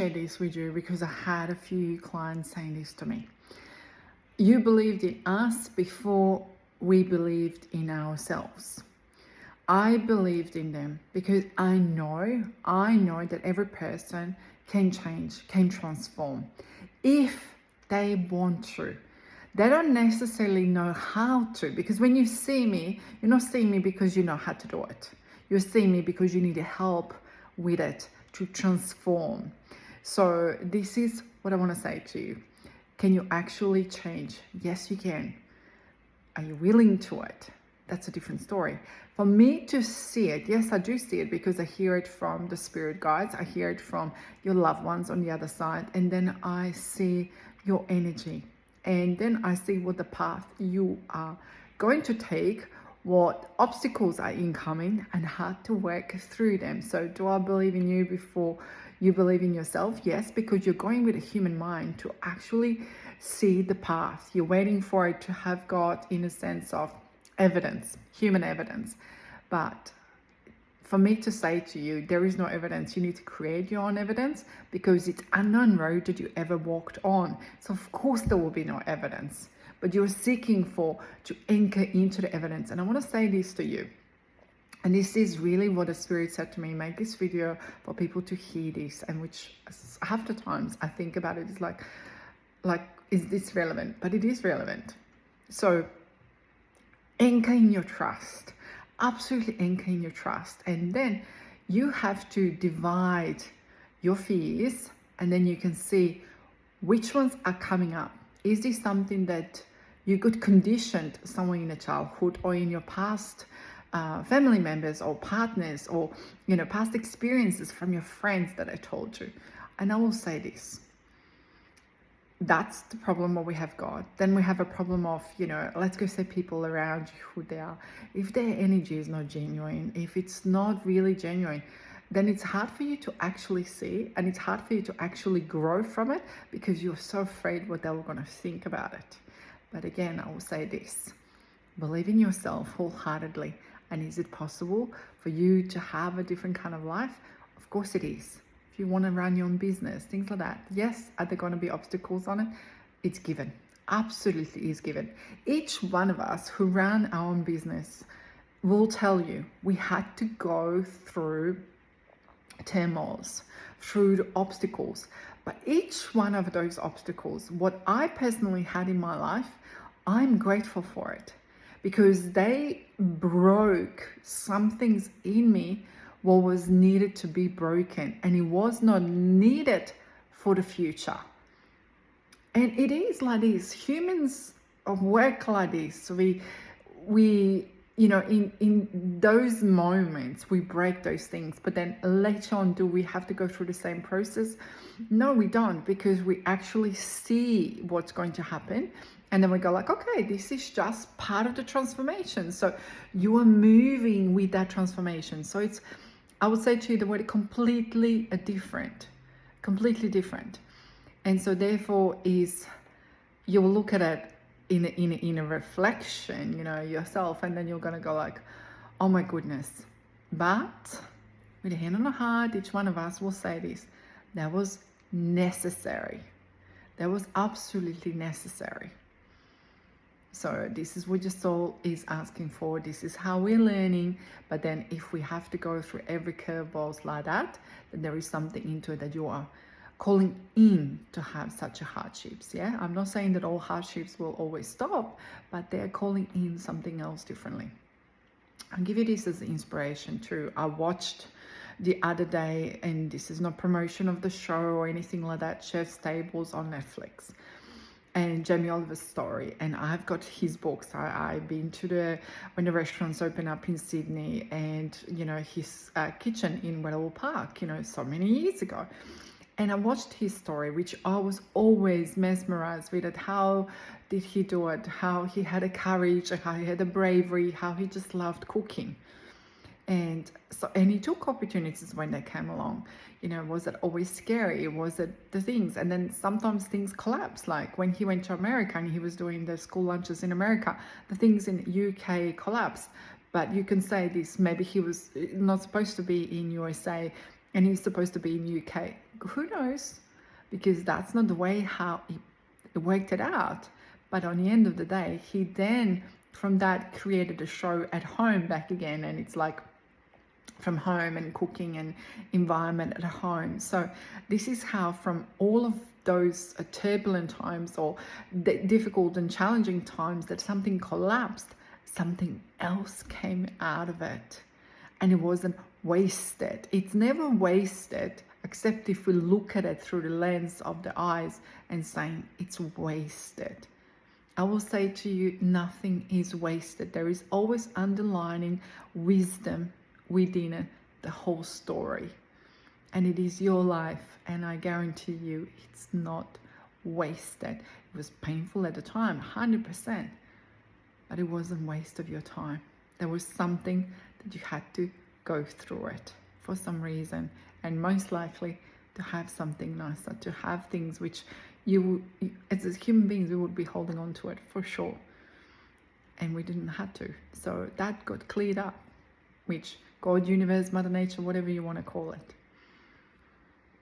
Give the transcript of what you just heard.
share this with you because I had a few clients saying this to me. You believed in us before we believed in ourselves. I believed in them because I know that every person can change, can transform if they want to. They don't necessarily know how to, because when you see me, you're not seeing me because you know how to do it. You're seeing me because you need help with it to transform. So this is what I want to say to you. Can you actually change? Yes, you can. Are you willing to it? That's a different story. For me to see it, yes, I do see it because I hear it from the spirit guides. I hear it from your loved ones on the other side. And then I see your energy. And then I see what the path you are going to take, what obstacles are incoming, and how to work through them. So do I believe in you before you believe in yourself? Yes, because you're going with a human mind to actually see the path. You're waiting for it to have got, in a sense of evidence, human evidence. But for me to say to you, there is no evidence. You need to create your own evidence because it's unknown road that you ever walked on. So of course there will be no evidence, but you're seeking to anchor into the evidence. And I want to say this to you. And this is really what the spirit said to me, make this video for people to hear this, and which half the times I think about it, it's like, is this relevant? But it is relevant. So anchor in your trust, absolutely anchor in your trust. And then you have to divide your fears, and then you can see which ones are coming up. Is this something that you got conditioned somewhere in a childhood or in your past family members or partners, or past experiences from your friends that I told you? And I will say this, that's the problem what we have got. Then we have a problem of, let's go say people around you, who they are. If their energy is not genuine, if it's not really genuine, then it's hard for you to actually see, and it's hard for you to actually grow from it because you're so afraid what they're going to think about it. But again, I will say this, believe in yourself wholeheartedly. And is it possible for you to have a different kind of life? Of course it is. If you want to run your own business, things like that. Yes, are there going to be obstacles on it? It's given. Absolutely is given. Each one of us who ran our own business will tell you we had to go through turmoils, through obstacles. But each one of those obstacles, what I personally had in my life, I'm grateful for it, because they broke some things in me what was needed to be broken, and it was not needed for the future. And it is like this. Humans work like this. We in those moments we break those things, but then later on, do we have to go through the same process? No, we don't, because we actually see what's going to happen. And then we go like, okay, this is just part of the transformation. So you are moving with that transformation. So it's, I would say to you, the word completely different. And so therefore is, you'll look at it in a reflection, yourself, and then you're going to go like, oh my goodness. But with a hand on the heart, each one of us will say this, that was necessary. That was absolutely necessary. So this is what your soul is asking for. This is how we're learning. But then if we have to go through every curveballs like that, then there is something into it that you are calling in to have such a hardships. Yeah, I'm not saying that all hardships will always stop, but they're calling in something else differently. I'll give you this as inspiration too. I watched the other day, and this is not promotion of the show or anything like that, Chef's Tables on Netflix, and Jamie Oliver's story. And I've got his books. I've been to when the restaurants open up in Sydney, and his kitchen in Wellawall Park, so many years ago. And I watched his story, which I was always mesmerized with it. How did he do it? How he had a courage, how he had a bravery, how he just loved cooking. And he took opportunities when they came along. Was it always scary? Was it the things? And then sometimes things collapse. Like when he went to America and he was doing the school lunches in America, the things in UK collapsed. But you can say this, maybe he was not supposed to be in USA and he's supposed to be in UK. Who knows? Because that's not the way how he worked it out. But on the end of the day, he then from that created a show at home back again, and it's like from home and cooking and environment at home. So this is how from all of those turbulent times or difficult and challenging times that something collapsed, something else came out of it, and it wasn't wasted. It's never wasted except if we look at it through the lens of the eyes and saying it's wasted. I will say to you, nothing is wasted. There is always underlining wisdom within it, the whole story. And it is your life, and I guarantee you it's not wasted. It was painful at the time, 100%, but it wasn't waste of your time. There was something that you had to go through it for some reason, and most likely to have something nicer, to have things which you as human beings, we would be holding on to it for sure, and we didn't have to. So that got cleared up, which God, universe, Mother Nature, whatever you want to call it,